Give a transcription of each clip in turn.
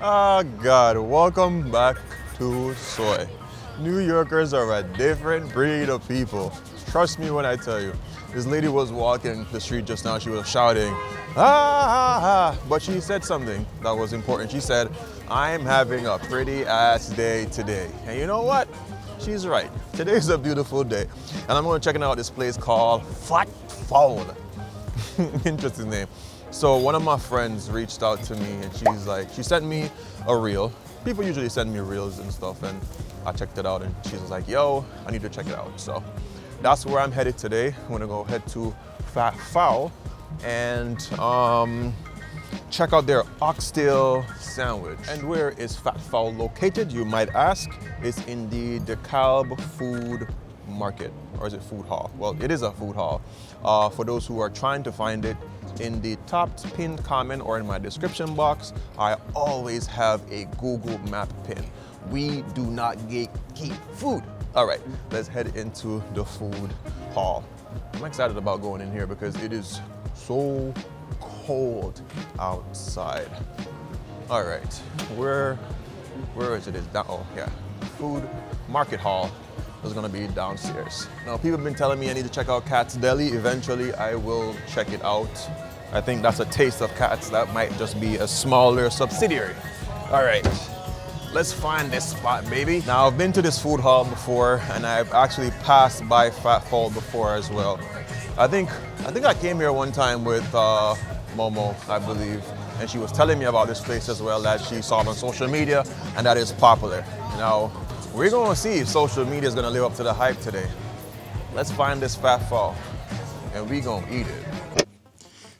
Oh God, welcome back to Soai. New Yorkers are a different breed of people. Trust me when I tell you. This lady was walking the street just now, she was shouting, but she said something that was important. She said, I'm having a pretty ass day today. And you know what? She's right. Today's a beautiful day. And I'm going to check out this place called Fat Fowl. Interesting name. So one of my friends reached out to me and she sent me a reel. People usually send me reels and stuff, and I checked it out and she was like, yo, I need to check it out. So that's where I'm headed today. I'm gonna go head to Fat Fowl and check out their Oxtail sandwich. And where is Fat Fowl located, you might ask? It's in the DeKalb Food Market, or is it food hall? Well, it is a food hall. For those who are trying to find it, in the top pinned comment or in my description box, I always have a Google Map pin. We do not gatekeep food. All right, let's head into the food hall. I'm excited about going in here because it is so cold outside. All right, where is it? Oh yeah, food market hall is gonna be downstairs. Now, people have been telling me I need to check out Cat's Deli. Eventually, I will check it out. I think that's a taste of Cat's. That might just be a smaller subsidiary. All right, let's find this spot, baby. Now, I've been to this food hall before, and I've actually passed by Fat Fowl before as well. I think I came here one time with Momo, I believe, and she was telling me about this place as well that she saw on social media and that is popular. Now, we're gonna see if social media is gonna live up to the hype today. Let's find this Fat Fowl and we gonna eat it.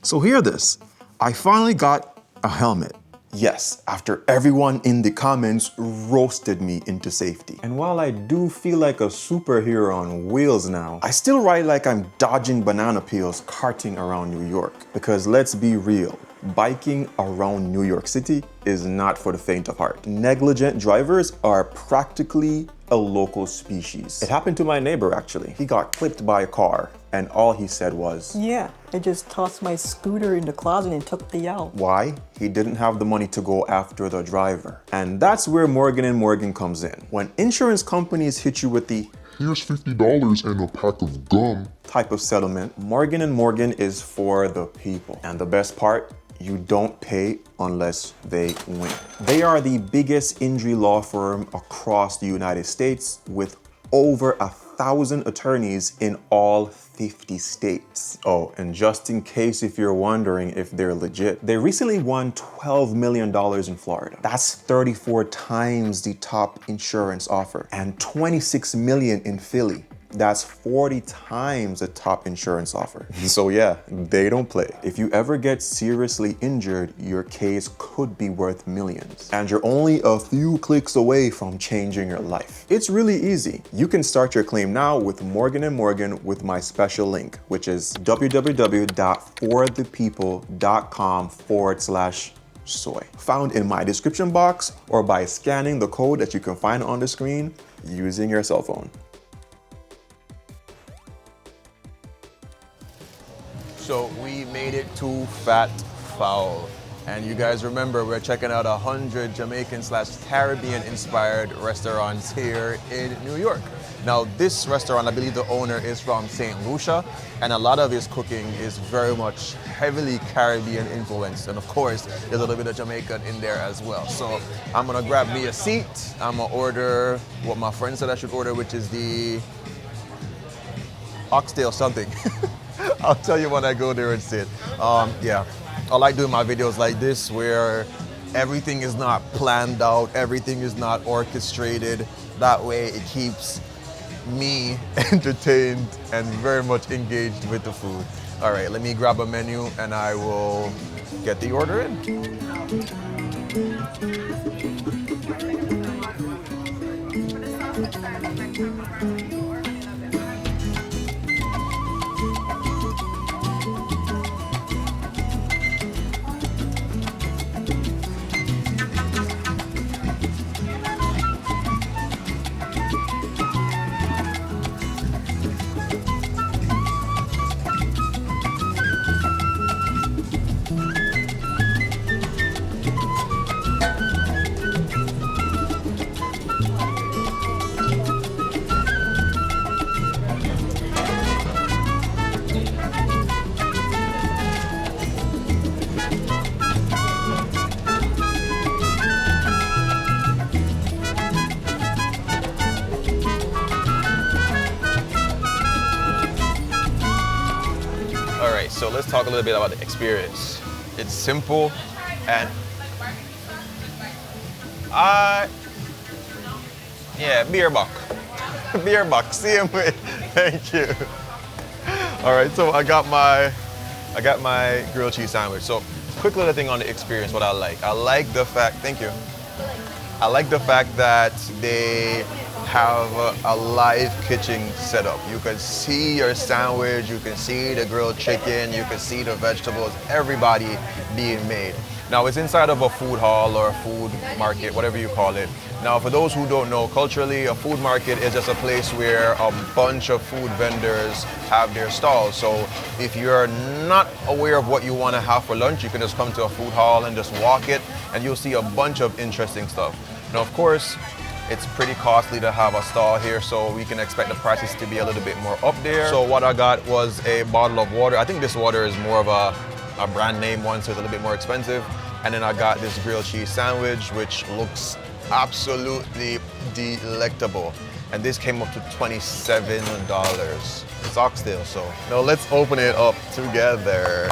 So hear this, I finally got a helmet. Yes, after everyone in the comments roasted me into safety. And while I do feel like a superhero on wheels now, I still ride like I'm dodging banana peels carting around New York. Because let's be real, biking around New York City is not for the faint of heart. Negligent drivers are practically a local species. It happened to my neighbor actually. He got clipped by a car and all he said was, yeah, I just tossed my scooter in the closet and took the out. Why? He didn't have the money to go after the driver. And that's where Morgan & Morgan comes in. When insurance companies hit you with the here's $50 and a pack of gum type of settlement, Morgan & Morgan is for the people. And the best part, you don't pay unless they win. They are the biggest injury law firm across the United States with over 1,000 attorneys in all 50 states. Oh, and just in case if you're wondering if they're legit, they recently won $12 million in Florida. That's 34 times the top insurance offer, and 26 million in Philly. That's 40 times the top insurance offer. So yeah, they don't play. If you ever get seriously injured, your case could be worth millions. And you're only a few clicks away from changing your life. It's really easy. You can start your claim now with Morgan & Morgan with my special link, which is www.forthepeople.com/soy. Found in my description box or by scanning the code that you can find on the screen using your cell phone. So we made it to Fat Fowl. And you guys remember, we're checking out 100 Jamaican/Caribbean inspired restaurants here in New York. Now this restaurant, I believe the owner is from St. Lucia, and a lot of his cooking is very much heavily Caribbean influenced. And of course, there's a little bit of Jamaican in there as well. So I'm gonna grab me a seat. I'm gonna order what my friend said I should order, which is the Oxtail something. I'll tell you when I go there and sit. Yeah, I like doing my videos like this where everything is not planned out, everything is not orchestrated. That way it keeps me entertained and very much engaged with the food. All right, let me grab a menu and I will get the order in. So let's talk a little bit about the experience. It's simple and beer buck. Beer buck, same way. Thank you. All right, so I got my grilled cheese sandwich. So quick little thing on the experience, what I like. I like the fact, thank you. I like the fact that they have a live kitchen setup. You can see your sandwich, you can see the grilled chicken, you can see the vegetables, everybody being made. Now it's inside of a food hall or a food market, whatever you call it. Now for those who don't know, culturally a food market is just a place where a bunch of food vendors have their stalls. So if you're not aware of what you want to have for lunch, you can just come to a food hall and just walk it and you'll see a bunch of interesting stuff. Now of course, it's pretty costly to have a stall here, so we can expect the prices to be a little bit more up there. So what I got was a bottle of water. I think this water is more of a brand name one, so it's a little bit more expensive. And then I got this grilled cheese sandwich, which looks absolutely delectable. And this came up to $27. It's Oxtail, so. Now let's open it up together.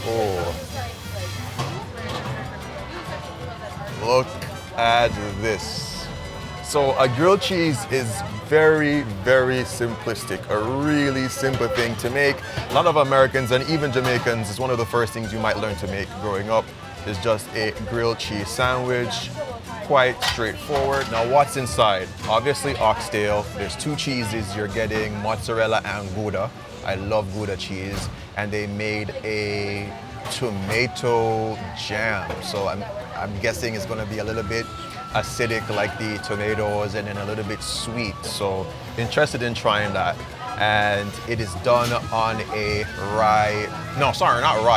Oh. Look at this. So a grilled cheese is very, very simplistic, a really simple thing to make. A lot of Americans and even Jamaicans, it's one of the first things you might learn to make growing up, is just a grilled cheese sandwich. Quite straightforward. Now what's inside? Obviously oxtail. There's two cheeses you're getting, mozzarella and Gouda. I love Gouda cheese. And they made a tomato jam. So I'm guessing it's gonna be a little bit acidic like the tomatoes and then a little bit sweet. So interested in trying that. And it is done on a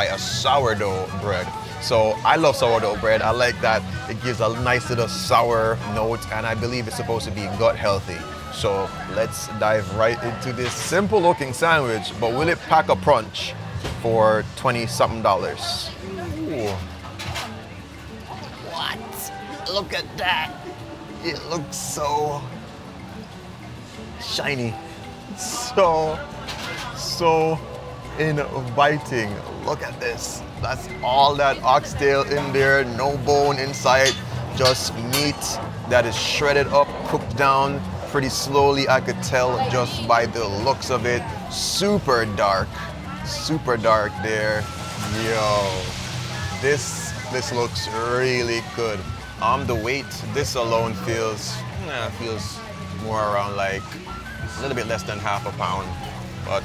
a sourdough bread. So I love sourdough bread. I like that it gives a nice little sour note and I believe it's supposed to be gut healthy. So let's dive right into this simple looking sandwich, but will it pack a punch for $20-something? Ooh. What? Look at that. It looks so shiny. So inviting. Look at this. That's all that oxtail in there, no bone inside, just meat that is shredded up, cooked down pretty slowly. I could tell just by the looks of it. Super dark there. Yo, this looks really good. The weight, this alone feels more around like a little bit less than half a pound, but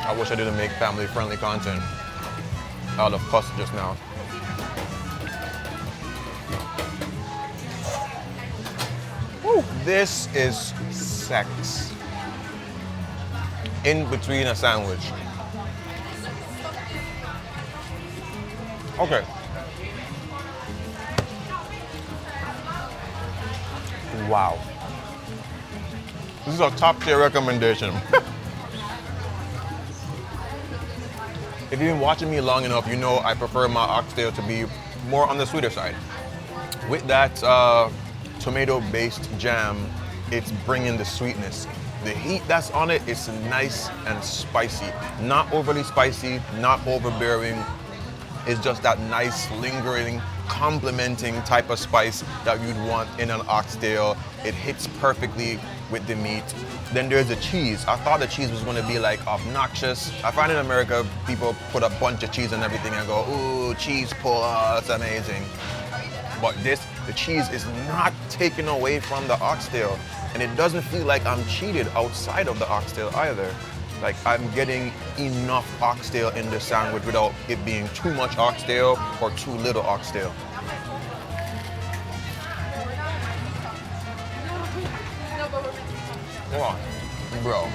I wish I didn't make family-friendly content out of fuss just now. Woo, this is sex. In between a sandwich. Okay. Wow. This is a top tier recommendation. If you've been watching me long enough, you know I prefer my oxtail to be more on the sweeter side. With that tomato-based jam, it's bringing the sweetness. The heat that's on it is nice and spicy. Not overly spicy, not overbearing. It's just that nice, lingering, complementing type of spice that you'd want in an oxtail. It hits perfectly with the meat. Then there's the cheese. I thought the cheese was going to be like obnoxious. I find in America, people put a bunch of cheese and everything and go, ooh, cheese pull, oh, that's amazing. But the cheese is not taken away from the oxtail. And it doesn't feel like I'm cheated outside of the oxtail either. Like I'm getting enough oxtail in the sandwich without it being too much oxtail or too little oxtail. Oh, bro,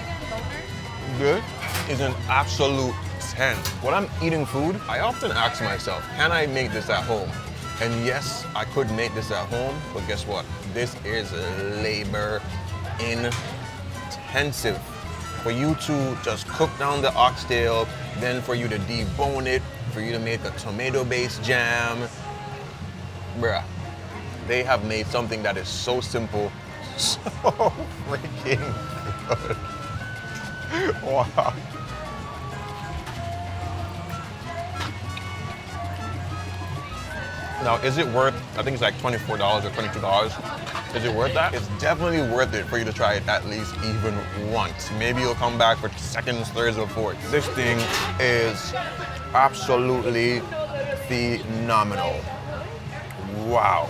this is an absolute 10. When I'm eating food, I often ask myself, can I make this at home? And yes, I could make this at home, but guess what? This is labor intensive. For you to just cook down the oxtail, then for you to debone it, for you to make a tomato-based jam. Bruh, they have made something that is so simple, so freaking good. Wow. Now, is it worth, I think it's like $24 or $22. Is it worth that? It's definitely worth it for you to try it at least even once. Maybe you'll come back for seconds, thirds, or fourths. This thing is absolutely phenomenal. Wow.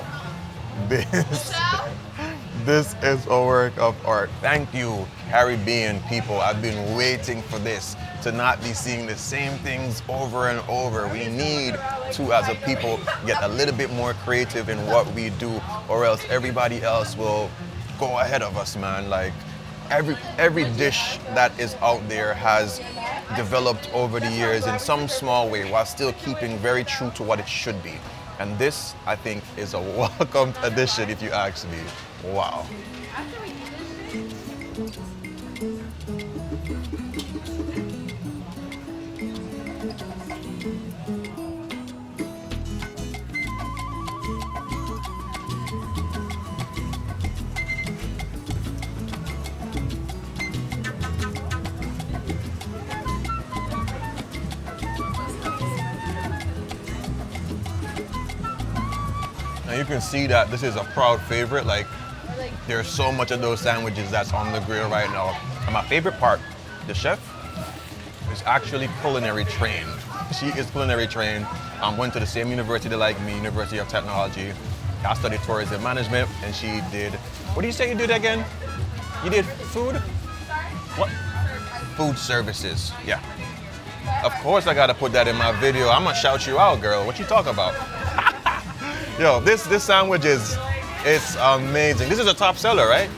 This is a work of art. Thank you, Caribbean people. I've been waiting for this, to not be seeing the same things over and over. We need to, as a people, get a little bit more creative in what we do, or else everybody else will go ahead of us, man. Like, every dish that is out there has developed over the years in some small way while still keeping very true to what it should be. And this, I think, is a welcomed addition, if you ask me. Wow. And you can see that this is a proud favorite. Like, there's so much of those sandwiches that's on the grill right now. And my favorite part, the chef is actually culinary trained. She is culinary trained. Went to the same university like me, University of Technology. I studied tourism management, and she did, what do you say you did again? You did food? What? Food services, yeah. Of course I gotta put that in my video. I'm gonna shout you out, girl. What you talk about? Yo, this sandwich it's amazing. This is a top seller, right?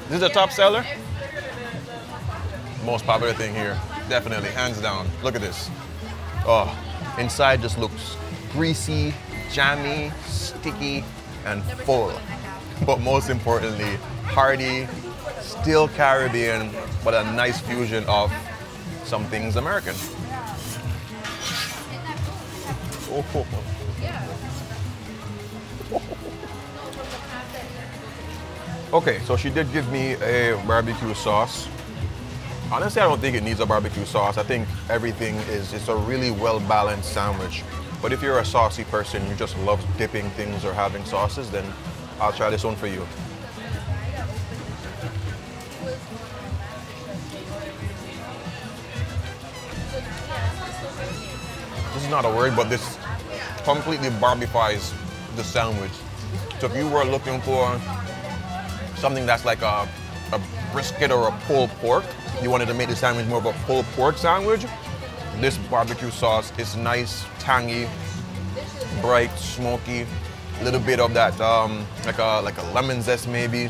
This is a top seller? Most popular thing here, definitely, hands down. Look at this. Oh, inside just looks greasy, jammy, sticky, and full. But most importantly, hearty, still Caribbean, but a nice fusion of some things American. Oh. Okay, so she did give me a barbecue sauce. Honestly, I don't think it needs a barbecue sauce. I think everything it's a really well-balanced sandwich. But if you're a saucy person, you just love dipping things or having sauces, then I'll try this one for you. This is not a word, but this completely barbefies the sandwich. So if you were looking for something that's like a brisket or a pulled pork, you wanted to make the sandwich more of a pulled pork sandwich, this barbecue sauce is nice, tangy, bright, smoky, a little bit of that like a lemon zest maybe.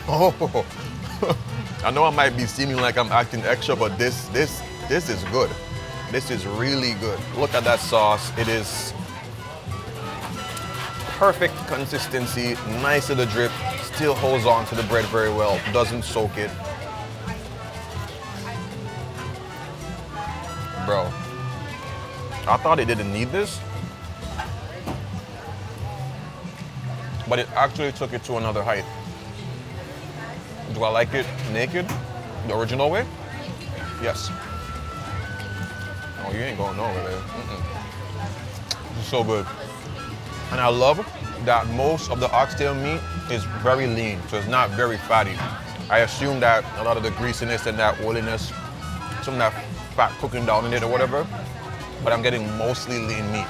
Oh, I know I might be seeming like I'm acting extra, but this is good. This is really good. Look at that sauce. It is perfect consistency, nice little drip, still holds on to the bread very well, doesn't soak it. Bro, I thought it didn't need this, but it actually took it to another height. Do I like it naked, the original way? Yes. Oh, you ain't going nowhere, man. This is so good. And I love that most of the oxtail meat is very lean, so it's not very fatty. I assume that a lot of the greasiness and that oiliness, some of that fat cooking down in it or whatever, but I'm getting mostly lean meat.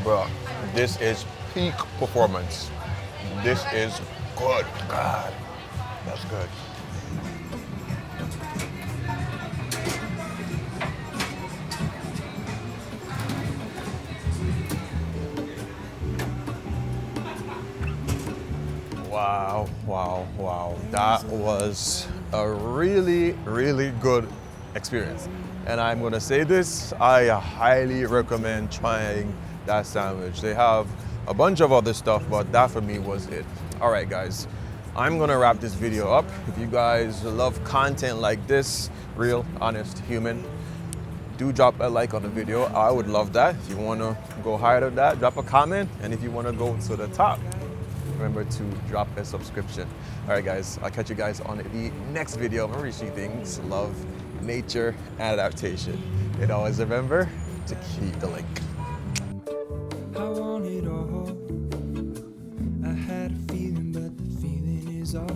Bro, this is peak performance. This is good. God, that's good. Wow, wow, wow. That was a really, really good experience. And I'm gonna say this, I highly recommend trying that sandwich. They have a bunch of other stuff, but that for me was it. All right, guys. I'm gonna wrap this video up. If you guys love content like this, real, honest, human, do drop a like on the video. I would love that. If you wanna go higher than that, drop a comment. And if you wanna go to the top, remember to drop a subscription. All right, guys, I'll catch you guys on the next video. Remember these 3 things: love, nature, and adaptation. And always remember to keep the link. I want it all. I had a feeling, but the feeling is all